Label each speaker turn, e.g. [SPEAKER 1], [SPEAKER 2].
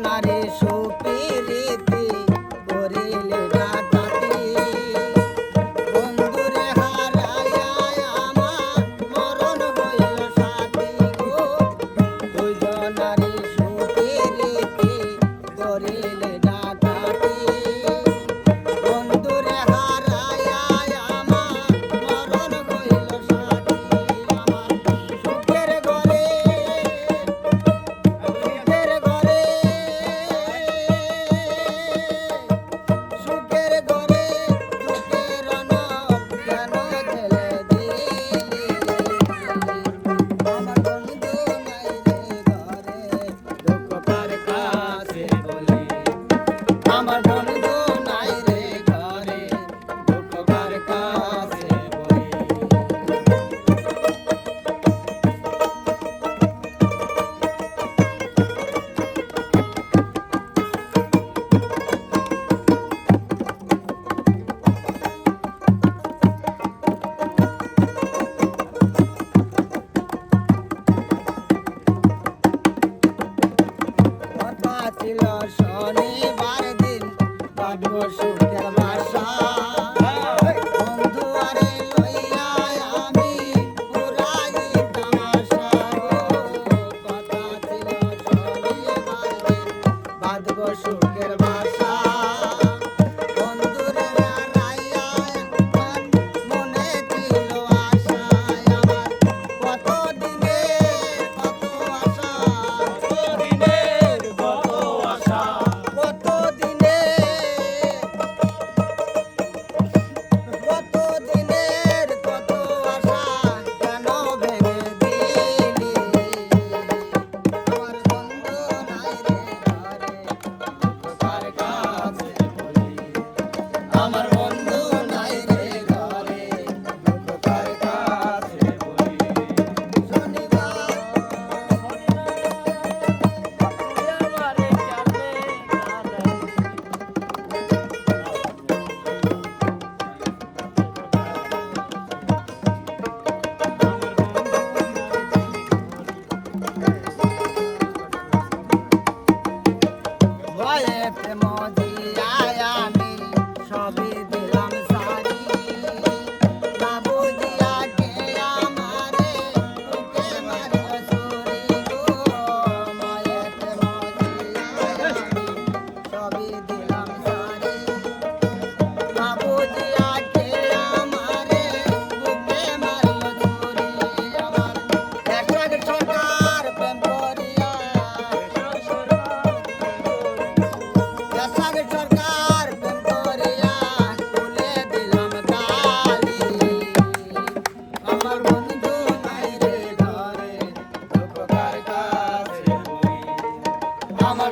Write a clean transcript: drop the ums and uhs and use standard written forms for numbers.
[SPEAKER 1] নারী সুপ্রীতি করিলে ডাকাতি বন্ধুরে হারাইয়া আমার মরণ হইল সাথী গো দুইজন নারী সুপ্রীতি করিলে ডাকাতি বন্ধুরে হারাইয়া আমার মরণ হইল সাথী আমার সুখের ঘরে আমার বন্ধু নাই রে ঘরে দুঃখ কার কাছে বলি কথা ছিল শনিবার দিন বাঁধব সুখের বাসা বন্ধু আরে লইয়া আমি পুরাই তামাশা কথা ছিল শনিবার দিন বাঁধব সুখের বাসা বন্ধুরে হারাইয়া আমার মনে ছিল আশা আমার কত দিনের কত আশা কত দিনের কত আশা কেন ভেঙে দিলি আমার বন্ধু নাই রে ঘরে দুঃখ কার কাছে বলি আমার বন্ধু নাই রে ঘরে দুঃখ কার কাছে বলি শনিবার ভয়ে প্রেম দিয়ায় আমি সবই দিলাম সারি না বুঝিয়া কে আমারে বুকে মারিল ছুরি গো ভয়ে প্রেম দিয়ায় আমি সবই দিলাম সারি না বুঝিয়া কে আমারে বুকে মারিল ছুরি আমার এক সরকার প্রেম করিয়া সরকার প্রেম করিয়া তুলে দিলাম তালি আমার বন্ধু নাই রে ঘরে দুঃখ কার কাছে বলি আমার